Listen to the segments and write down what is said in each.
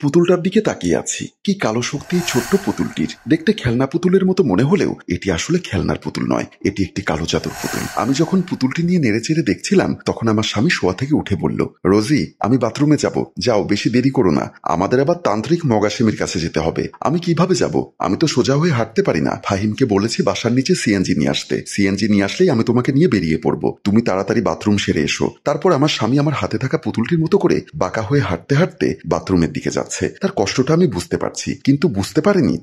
পুতুলটার দিকে তাকিয়ে আছি। কি কালো শক্তি এই ছোট্ট পুতুলটির। দেখতে খেলনা পুতুলের মতো মনে হলেও এটি আসলে খেলনার পুতুল নয়, এটি একটি কালো জাদুর পুতুল। আমি যখন পুতুলটি নিয়ে নেড়েচেড়ে দেখছিলাম তখন আমার স্বামী শোয়া থেকে উঠে বলল, রোজি আমি বাথরুমে যাব, যাও বেশি দেরি করো না, আমাদের আবার তান্ত্রিক মগাসেমির কাছে যেতে হবে। আমি কিভাবে যাব? আমি তো সোজা হয়ে হাঁটতে পারি না। ফাহিমকে বলেছি বাসার নিচে সিএনজি নিয়ে আসতে, সিএনজি নিয়ে আসলেই আমি তোমাকে নিয়ে বেরিয়ে পড়বো। তুমি তাড়াতাড়ি বাথরুম সেরে এসো। তারপর আমার স্বামী আমার হাতে থাকা পুতুলটির মতো করে বাঁকা হয়ে হাঁটতে হাঁটতে বাথরুমের দিকে যাচ্ছে। তার কষ্টটা আমি বুঝতে পারছি, কিন্তু বুঝতে পারেনি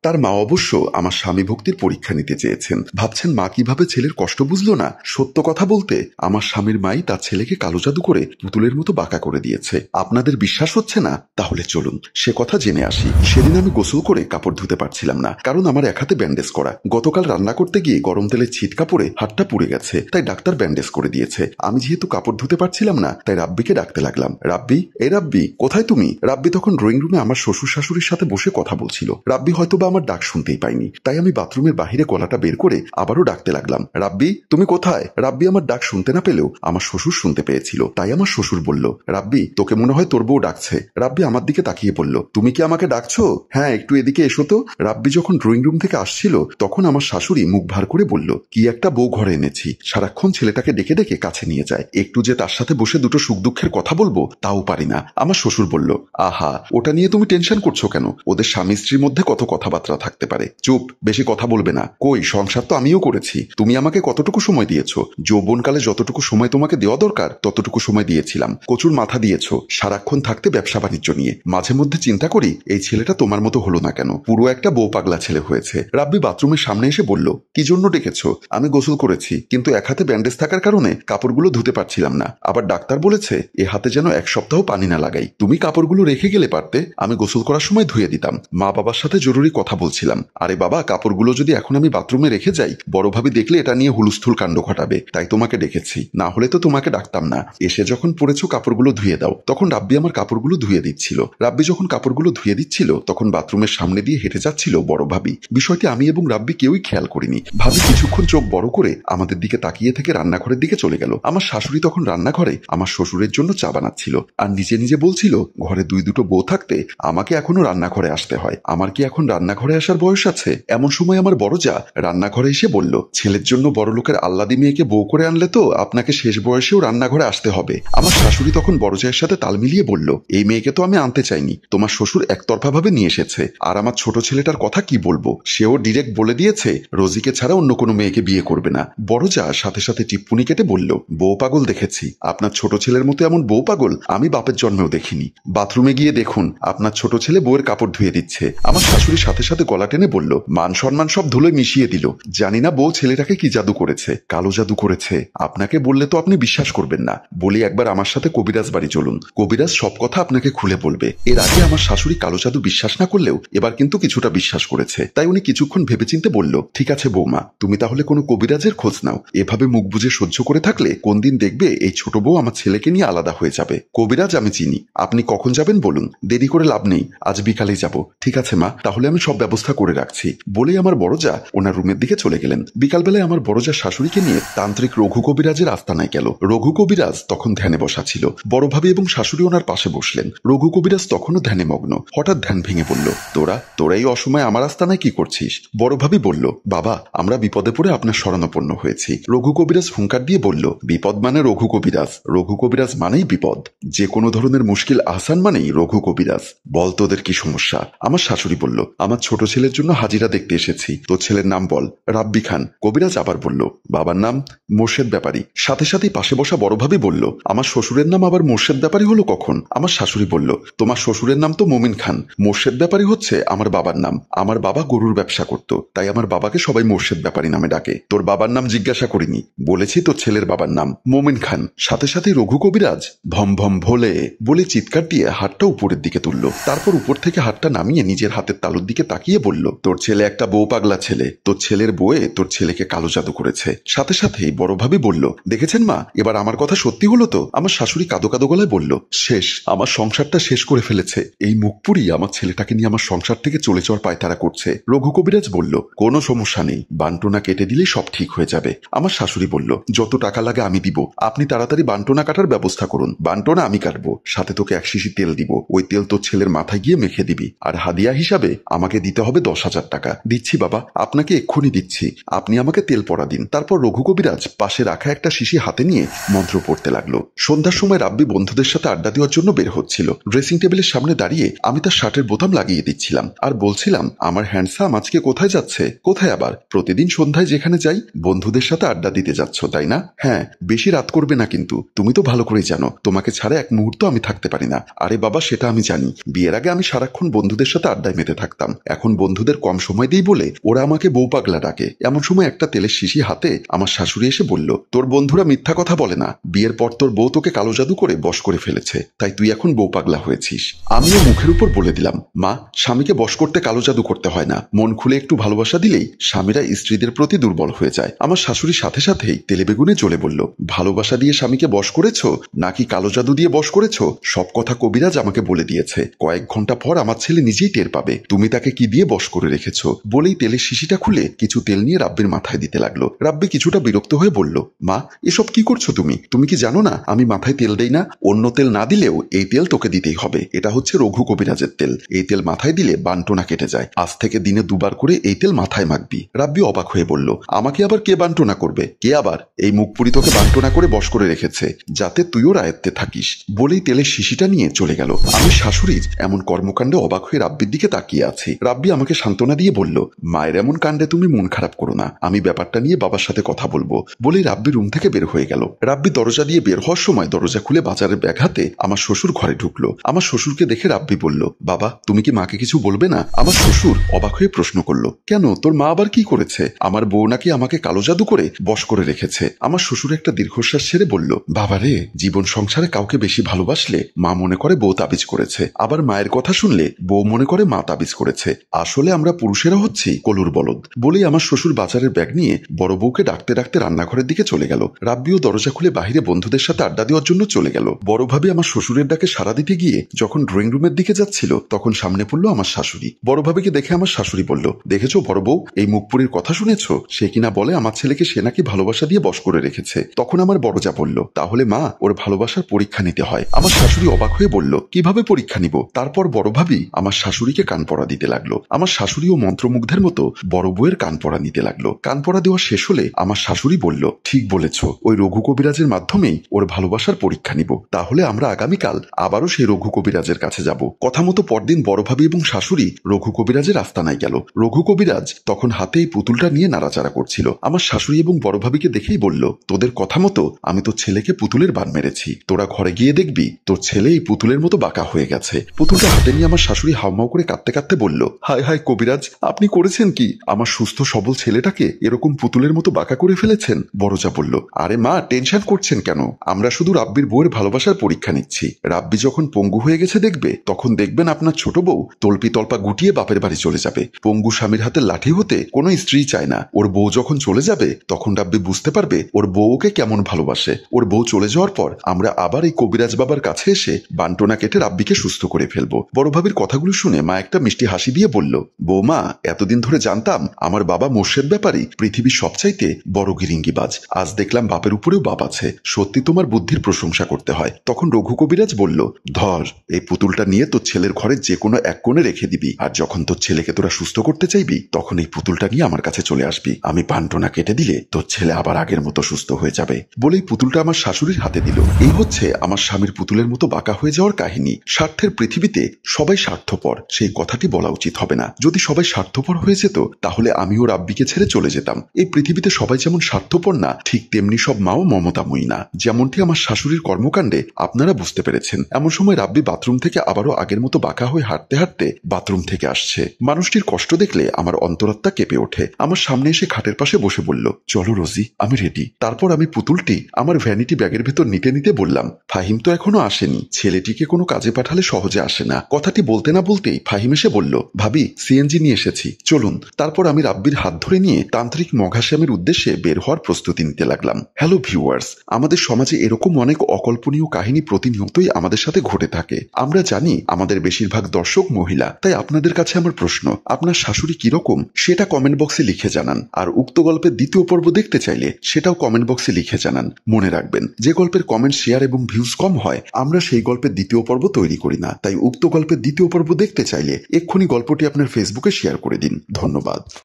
তার মা অবশ্য আমার স্বামী ভক্তির পরীক্ষা নিতে চেয়েছেন। ভাবছেন মা কিভাবে ছেলের কষ্ট বুঝলো না। সত্য কথা বলতে আমার স্বামীর মাই তার ছেলেকে কালো জাদু করে পুতুলের মতো বাঁকা করে দিয়েছে। আপনাদের বিশ্বাস হচ্ছে না? তাহলে চলুন সে কথা জেনে আসি। সেদিন আমি গোসল করে কাপড় ধুতে পারছিলাম না, কারণ আমার এক হাতে ব্যান্ডেজ করা। গতকাল রান্না করতে গিয়ে গরম তেলের ছিটকা পড়ে হাতটা পুড়ে গেছে, তাই ডাক্তার ব্যান্ডেজ করে দিয়েছে। আমি যেহেতু কাপড় ধুতে পারছিলাম না, তাই রাব্বিকে ডাকতে লাগলাম, রাব্বি, এই রাব্বি কোথায় তুমি? রাব্বি তখন ড্রয়িং রুমে আমার শ্বশুর শাশুড়ির সাথে বসে কথা বলছিল। রাব্বি হয়তোবা আমার ডাক শুনতেই পাইনি, তাই আমি বাথরুমের বাহিরে গলাটা বের করে আবারও ডাকতে লাগলাম, রাব্বি তুমি কোথায়? রাব্বি আমার ডাক শুনতে না পেলেও আমার শ্বশুর শুনতে পেয়েছিল, তাই আমার শ্বশুর বলল, রাব্বি তোকে মনে হয় তোর বউ ডাকছে। রাব্বি আমার দিকে তাকিয়ে বলল, তুমি কি আমাকে ডাকছো? হ্যাঁ, একটু এদিকে এসো তো। রাব্বি যখন ড্রয়িং রুম থেকে আসছিল তখন আমার শাশুড়ি মুখ ভার করে বলল, কি একটা বউ ঘরে এনেছি, সারাক্ষণ ছেলেটাকে ডেকে ডেকে কাছে নিয়ে যায়, একটু যে তার সাথে বসে দুটো সুখ দুঃখের কথা বলবো তাও পারি না। আমার শ্বশুর বলল, আহা ওটা নিয়ে তুমি টেনশন করছো কেন? ওদের স্বামী স্ত্রীর মধ্যে কত কথাবার্তা থাকতে পারে। চুপ, বেশি কথা বলবে না। কই, সংসার তো আমিও করেছি। তুমি আমাকে কতটুকু সময় দিয়েছো? যৌবনকালে যতটুকু সময় তোমাকে দেওয়া দরকার ততটুকু সময় দিয়েছিলাম। কচুর মাথা দিয়েছো সারাক্ষণ থাকতে ব্যবসা বাণিজ্য নিয়ে। মাঝে মধ্যে চিন্তা করি এই ছেলেটা তোমার মতো হলো না কেন, পুরো একটা বউ পাগলা ছেলে হয়েছে। রাব্বি বাথরুমের সামনে এসে বলল, কি জন্য ডেকেছো? আমি গোসল করেছি, কিন্তু এক হাতে ব্যান্ডেজ থাকার কারণে কাপড়গুলো ধুতে পারছিলাম না। আবার ডাক্তার বলেছে এ হাতে যেন এক সপ্তাহ পানি না লাগাই। তুমি কাপড়গুলো রেখে গেলে পারতে, আমি গোসল করার সময় ধুয়ে দিতাম। মা বাবার সাথে জরুরি কথা বলছিলাম। আরে বাবা, কাপড়গুলো যদি এখন আমি বাথরুমে রেখে যাই, বড় ভাবি দেখলে এটা নিয়ে হুলস্থুল কাণ্ড ঘটাবে, তাই তোমাকে ডেকেছি, না হলে তো তোমাকে ডাকতাম না। এসে যখন পড়েছো কাপড়গুলো ধুয়ে দাও। তখন রাব্বি আমার কাপড়গুলো ধুয়ে দিচ্ছিল। রাব্বি যখন কাপড়গুলো ধুয়ে দিচ্ছিল তখন বাথরুমের সামনে দিয়ে হেঁটে যাচ্ছিল বড় ভাবি। বিষয়টি আমি এবং রাব্বি কেউই খেয়াল করিনি। ভাবি কিছুক্ষণ চোখ বড় করে আমাদের দিকে তাকিয়ে থেকে রান্নাঘরের দিকে চলে গেল। আমার শাশুড়ি তখন রান্নাঘরে আমার শ্বশুরের জন্য চা বানাচ্ছিল আর নিজে নিজে বলছিল, ঘরে দুটো বউ থাকতে আমাকে এখনো রান্নাঘরে আসতে হয়, আমার কি এখন রান্নাঘরে আসার বয়স আছে? এমন সময় আমার বড় যা রান্নাঘরে এসে বলল, ছেলের জন্য বড় লোকের আল্লাদি মেয়েকে বউ করে আনলে তো আপনাকে শেষ বয়সেও রান্নাঘরে আসতে হবে। আমার শাশুড়ি তখন বড় জায়ের সাথে তাল মিলিয়ে বলল, এই মেয়েকে তো আমি আনতে চাইনি, তোমার শ্বশুর একতরফা ভাবে নিয়ে এসেছে। আর আমার ছোট ছেলেটার কথা কি বলবো, সেও ডিরেক্ট বলে দিয়েছে রোজিকে ছাড়া অন্য কোনো মেয়েকে বিয়ে করবে না। বড় যা সাথে সাথে টিপ্পুনি কেটে বলল, বউ পাগল দেখেছি, আপনার ছোট ছেলের মতো এমন বউ পাগল আমি বাপের জন্মেও দেখিনি। বাথরুমে গিয়ে দেখুন আপনার ছোট ছেলে বউয়ের কাপড় ধুয়ে দিচ্ছে। আমার শাশুড়ি সাথে সাথে গলা টেনে বলল, মান সম্মান সব ধুলোয় মিশিয়ে দিল। জানি না বউ ছেলেটাকে কি জাদু করেছে, কালো জাদু করেছে। আপনাকে বললে তো আপনি বিশ্বাস করবেন না, বলি একবার আমার সাথে কবিরাজ বাড়ি চলুন, কবিরাজ সব কথা আপনাকে খুলে বলবে। এর আগে আমার শাশুড়ি কালো জাদু বিশ্বাস না করলেও এবার কিন্তু কিছুটা বিশ্বাস করেছে, তাই উনি কিছুক্ষণ ভেবেচিন্তে বলল, ঠিক আছে বৌমা, তুমি তাহলে কোনো কবিরাজের খোঁজ নাও। এভাবে মুখ বুজে সহ্য করে থাকলে কোন দিন দেখবে এই ছোট বউ আমার ছেলেকে নিয়ে আলাদা হয়ে যাবে। কবিরাজ আমি চিনি, আপনি কখন যাবেন বলুন, দেরি করে লাভ নেই, আজ বিকালেই যাব। ঠিক আছে মা, তাহলে আমি সব ব্যবস্থা করে রাখছি, বলেই আমার বড় যা ওনার রুমের দিকে চলে গেলেন। বিকালবেলায় আমার বড় যা শাশুড়িকে নিয়ে তান্ত্রিক রঘু কবিরাজের আস্তানায় গেল। রঘু কবিরাজ তখন ধ্যানে বসা ছিল। বড় ভাবি এবং শাশুড়ি ওনার পাশে বসলেন। রঘু কবিরাজ তখনও ধ্যানে মগ্ন। হঠাৎ ধ্যান ভেঙে বলল, তোরা এই অসময়ে আমার আস্তানায় কি করছিস? বড় ভাবি বলল, বাবা আমরা বিপদে পড়ে আপনার শরণাপন্ন হয়েছি। রঘু কবিরাজ হুঙ্কার দিয়ে বলল, বিপদ মানে রঘু কবিরাজ, রঘু কবিরাজ মানেই বিপদ, যে কোনো ধরনের মুশকিল আহসান মানেই রঘু কবিরাজ, বল তোদের কি সমস্যা? আমার শাশুড়ি বলল, আমার ছোট ছেলের জন্য হাজিরা দেখতে এসেছি, তোর ছেলের নাম বল। রাব্বি খান। কবিরাজ আবার বলল, বাবার নাম? মোর্শেদ ব্যাপারী। সাথে সাথেই পাশে বসা বড় ভাবি বলল, আমার শ্বশুরের নাম আবার মোর্শেদ ব্যাপারী হলো কখন? আমার শাশুড়ি বলল, তোমার শ্বশুরের নাম তো মোমিন খান, মোর্শেদ ব্যাপারী হচ্ছে আমার বাবার নাম। আমার বাবা গরুর ব্যবসা করত, তাই আমার বাবাকে সবাই মোর্শেদ ব্যাপারী নামে ডাকে। তোর বাবার নাম জিজ্ঞাসা করিনি, বলেছি তোর ছেলের বাবার নাম মোমিন খান। সাথে সাথে রঘু কবিরাজ ভম ভম ভোলে বলে চিৎকার দিয়ে হাতটা উপরের দিকে তুলল। তারপর উপর থেকে হাতটা নামিয়ে নিজের হাতের তালুর দিকে তাকিয়ে বলল, তোর ছেলে একটা বউ পাগলা ছেলে, তোর ছেলের বউয়ে তোর ছেলেকে কালো জাদু করেছে। সাথে সাথেই বড় ভাবি বলল, দেখেছেন মা, এবার আমার কথা সত্যি হলো তো? আমার শাশুড়ি কাদো কাদো গলায় বলল, শেষ, আমার সংসারটা শেষ করে ফেলেছে এই মুখপুরি, আমার ছেলেটাকে নিয়ে আমার সংসার থেকে চলে যাওয়ার পায়তারা করছে। রঘু কবিরাজ বলল, কোনো সমস্যা নেই, বান্টনা কেটে দিলেই সব ঠিক হয়ে যাবে। আমার শাশুড়ি বলল, যত টাকা লাগে আমি দিব, আপনি তাড়াতাড়ি বান্টনা কাটার ব্যবস্থা করুন, বান্টনা আমি কাটবো, সাথে তোকে 1 শিশি তেল দিব, ওই তেল তোর ছেলের মাথায় গিয়ে মেখে দিবি, আর হাদিয়া হিসাবে আমাকে দিতে হবে 10,000 টাকা। দিচ্ছি বাবা, আপনাকে এক্ষুনি দিচ্ছি, আপনি আমাকে তেল পরা দিন। তারপর রঘু কবিরাজ পাশে রাখা একটা শিশি হাতে নিয়ে মন্ত্র পড়তে লাগলো। সন্ধ্যার সময় রাব্বি বন্ধুদের সাথে আড্ডা দেওয়ার জন্য বের হচ্ছিল। ড্রেসিং টেবিলের সামনে দাঁড়িয়ে আমি তার শার্টের বোতাম লাগিয়ে দিচ্ছিলাম আর বলছিলাম, আমার হ্যান্ডসাম আজকে কোথায় যাচ্ছে? কোথায় আবার? প্রতিদিন সন্ধ্যায় যেখানে যাই বন্ধুদের সাথে আড্ডা দিতে যাচ্ছ তাই না? হ্যাঁ, বেশি রাত করবে না কিন্তু, তুমি তো ভালো করেই জানো তোমাকে ছাড়া এক মুহূর্ত আমি থাকতে পারি না। আরে বাবা, সেটা আমি জানি, বিয়ের আগে আমি সারাক্ষণ বন্ধুদের সাথে আড্ডায় মেতে থাকতাম, এখন বন্ধুদের কম সময় দিই বলে ওরা আমাকে বউ পাগলা ডাকে। এমন সময় একটা তেলের শিশি হাতে আমার শাশুড়ি এসে বলল, তোর বন্ধুরা মিথ্যা কথা বলে না, বিয়ের পর তোর বউ তোকে কালো জাদু করে বশ করে ফেলেছে, তাই তুই এখন বউ পাগলা হয়েছিস। আমিও মুখের উপর বলে দিলাম, মা, স্বামীকে বশ করতে কালো জাদু করতে হয় না, মন খুলে একটু ভালোবাসা দিলেই স্বামীরা স্ত্রীদের প্রতি দুর্বল হয়ে যায়। আমার শাশুড়ির সাথে সাথেই তেলে বেগুনে জ্বলে বলল, ভালোবাসা দিয়ে স্বামীকে বশ করেছ নাকি কালো জাদু দিয়ে বশ করেছ? সব কথা কবিরাজ আমাকে বলে দিয়েছে, কয়েক ঘন্টা পর আমার ছেলে নিজেই টের পাবে তুমি তাকে কি দিয়ে বশ করে রেখেছ। বলেই তেলের শিশিটা খুলে কিছু তেল নিয়ে রাব্বির মাথায় দিতে লাগলো। রাব্বি কিছুটা বিরক্ত হয়ে বলল, মা, এসব কি করছো তুমি? তুমি কি জানো না আমি মাথায় তেল দেই না? অন্য তেল না দিলেও এই তেল তোকে দিতেই হবে, এটা হচ্ছে রঘু কবিরাজের তেল, এই তেল মাথায় দিলে বান্টনা কেটে যায়, আজ থেকে দিনে 2 বার করে এই তেল মাথায় মাখবি। রাব্বি অবাক হয়ে বলল, আমাকে আবার কে বান্টনা করবে? কে আবার? এই মুখপুরি তোকে বান্টনা করে বশ করে রেখেছে যাতে তুইও আয়ত্তে থাকিস। বলেই তেলের শিশিটা নিয়ে চলে গেল। আমি শাশুড়ির এমন কর্মকাণ্ডে অবাক হয়ে রাব্বির দিকে তাকিয়ে আছি। রাব্বি আমাকে সান্ত্বনা দিয়ে বলল, মায়ের এমন কাণ্ডে তুমি মন খারাপ করো না, আমি ব্যাপারটা নিয়ে বাবার সাথে কথা বলবো। বলেই রাব্বি রুম থেকে বের হয়ে গেল। রাব্বি দরজা দিয়ে বের হওয়ার সময় দরজা খুলে বাজারের ব্যাগ হাতে আমার শ্বশুর ঘরে ঢুকলো। আমার শ্বশুরকে দেখে রাব্বি বলল, বাবা, তুমি কি মাকে কিছু বলবে না? আমার শ্বশুর অবাক হয়ে প্রশ্ন করলো, কেন, তোর মা আবার কি করেছে? আমার বউ নাকি আমাকে কালো জাদু করে বশ করে রেখেছে। আমার শ্বশুর একটা দীর্ঘশ্বাস ছেড়ে বলল, বাবারে, জীবন সংসারে কাউকে বেশি ভালোবাসলে মা মনে করে বউ তাবিজ করেছে, আবার মায়ের কথা শুনলে বউ মনে করে মা তাবিজ করেছে। আসলে আমরা পুরুষেরা হচ্ছি কলুর বলদ। বলেই আমার শ্বশুর বাজারের ব্যাগ নিয়ে বড় বউকে ডাকতে ডাকতে রান্নাঘরের দিকে চলে গেল। রাব্বিও দরজা খুলে বাহিরে বন্ধুদের সাথে আড্ডা দেওয়ার জন্য চলে গেল। বড় ভাবি আমার শ্বশুরের ডাকে সাড়া দিতে গিয়ে যখন ড্রয়িং রুমের দিকে যাচ্ছিল তখন সামনে পড়লো আমার শাশুড়ি। বড় ভাবিকে দেখে আমার শাশুড়ি বলল, দেখেছো বড় বউ, এই মুখপুরীর কথা শুনেছো? সে কিনা বলে আমার ছেলেকে সে নাকি ভালোবাসা দিয়ে বশ করে রেখেছে। তখন আমার বড় যা বলল, তাহলে মা, ওর ভালোবাসার পরীক্ষা নিতে হয়। আমার শাশুড়ি অবাক হয়ে বলল, কিভাবে পরীক্ষা নিব? তারপর বড় ভাবি আমার শাশুড়িকে কান পড়া দিতে লাগলো। আমার শাশুড়িও মন্ত্রমুগ্ধের মতো বড় বউয়ের কান পড়া নিতে লাগলো। কান পড়া দেওয়া শেষ হলে আমার শাশুড়ি বলল, ঠিক বলেছ, ওই রঘু কবিরাজের মাধ্যমেই ওর ভালোবাসার পরীক্ষা নিব। তাহলে আমরা আগামীকাল আবারও সেই রঘু কবিরাজের কাছে যাব। কথা মতো পরদিন বড় ভাবি এবং শাশুড়ি রঘু কবিরাজের আস্তানায় গেল। রঘু কবিরাজ তখন হাতে এই পুতুলটা নিয়ে নাড়াচাড়া করছিল। আমার শাশুড়ি এবং বড় ভাবিকে দেখেই বলল, তোদের কথা মতো আমি তোর ছেলেকে পুতুলের বান মেরেছি, তোরা ঘরে গিয়ে দেখবি তোর ছেলে এই পুতুলের মতো বাঁকা হয়ে গেছে। পুতুলটা হাতে নিয়ে আমার শাশুড়ি হাউমাউ করে কাঁদতে কাঁদতে বলল, হায় হায় কবিরাজ, আপনি করেছেন কি? আমার সুস্থ সবল ছেলেটাকে এরকম পুতুলের মতো বাঁকা করে ফেলেছেন। বড়জা বলল, আরে মা, টেনশন করছেন কেন? আমরা শুধু রাব্বির বউয়ের ভালোবাসার পরীক্ষা নিচ্ছি। রাব্বি যখন পঙ্গু হয়ে গেছে দেখবে, তখন দেখবেন আপনার ছোট বউ তল্পি তল্পা গুটিয়ে বাপের বাড়ি চলে যাবে। পঙ্গু স্বামীর হাতে লাঠি হতে কোনো স্ত্রী চায় না। ওর বউ যখন চলে যাবে তখন রাব্বি বুঝতে পারবে ওর বউকে কেমন ভালোবাসে। ওর বউ চলে যাওয়ার পর আমরা আবার এই কবিরাজ বাবার কাছে এসে বান্টনা কেটে রাব্বিকে সুস্থ করে ফেলবো। বড় ভাবির কথাগুলো শুনে মা একটা মিষ্টি হাসি দিয়ে বলল, বৌমা, এতদিন ধরে জানতাম আমার বাবা মোর্শেদ ব্যাপারী পৃথিবীর সবচাইতে বড় গিরিঙ্গিবাজ, আজ দেখলাম বাপের উপরেও বাপ আছে। সত্যি তোমার বুদ্ধির প্রশংসা করতে হয়। তখন রঘু কবিরাজ বলল, ধর, এই পুতুলটা নিয়ে তোর ছেলের ঘরে যে কোনো এক কোণে রেখে দিবি, আর যখন তোর ছেলেকে তোরা সুস্থ করতে চাইবি তখন এই পুতুলটা নিয়ে আমার কাছে চলে আসবি। আমি বান্টনা কেটে দিলে তোর ছেলে আবার আগের মতো সুস্থ হয়ে যাবে। বলেই পুতুলটা আমার শাশুড়ির হাতে দিল। এই হচ্ছে আমার স্বামীর পুতুলের মতো বাঁকা হয়ে যাওয়ার কাহিনী। স্বার্থের পৃথিবীতে সবাই স্বার্থপর, সেই কথাটি বলা উচিত হবে না। যদি সবাই স্বার্থপর হয়ে যেত তাহলে আমিও রাব্বিকে ছেড়ে চলে যেতাম। এই পৃথিবীতে সবাই যেমন স্বার্থপর না, ঠিক তেমনি সব মাও মমতাময়ী না। যেমনটি আমার শাশুড়ির কর্মকাণ্ডে আপনারা বুঝতে পেরেছেন। এমন সময় রাব্বি বাথরুম থেকে আবারও আগের মতো বাঁকা হয়ে হাঁটতে হাঁটতে বাথরুম থেকে আসছে। মানুষটির কষ্ট দেখলে আমার অন্তরাত্মা কেঁপে ওঠে। আমার সামনে এসে খাটের পাশে বসে বলল, চলো রোজি, আমি রেডি। তারপর আমি পুতুলটি আমার ভ্যানিটি ব্যাগের ভেতর নিতে নিতে বললাম, ফাহিম তো এখনো আসেনি, ছেলেটিকে কোনো কাজে পাঠালে সহজে আসে না। কথাটি বলতে না বলতেই ফাহিম এসে বলল, ভাবি, সিএনজি নিয়ে এসেছি, চলুন। তারপর আমি রাব্বির হাত ধরে নিয়ে তান্ত্রিক মঘাশ্যামের উদ্দেশ্যে বের হওয়ার প্রস্তুতি নিতে লাগলাম। হ্যালো ভিউয়ার্স, আমাদের সমাজে এরকম অনেক অকল্পনীয় কাহিনী প্রতিনিয়তই আমাদের সাথে ঘটে থাকে। আমরা জানি আমাদের বেশিরভাগ দর্শক মহিলা, তাই আপনাদের কাছে আমার প্রশ্ন, আপনার শাশুড়ি কিরকম সেটা কমেন্ট বক্সে লিখে জানান। আর উক্ত গল্পের দ্বিতীয় পর্ব দেখতে চাইলে সেটাও কমেন্ট বক্সে লিখে জানান। মনে রাখবেন, যে গল্পের কমেন্ট, শেয়ার এবং ভিউজ কম হয় আমরা সেই গল্পের দ্বিতীয় পর্ব তৈরি তৈরি করি না। তাই উক্ত গল্পের দ্বিতীয় পর্ব দেখতে চাইলে এক্ষুনি গল্পটি আপনার ফেসবুকে শেয়ার করে দিন। ধন্যবাদ।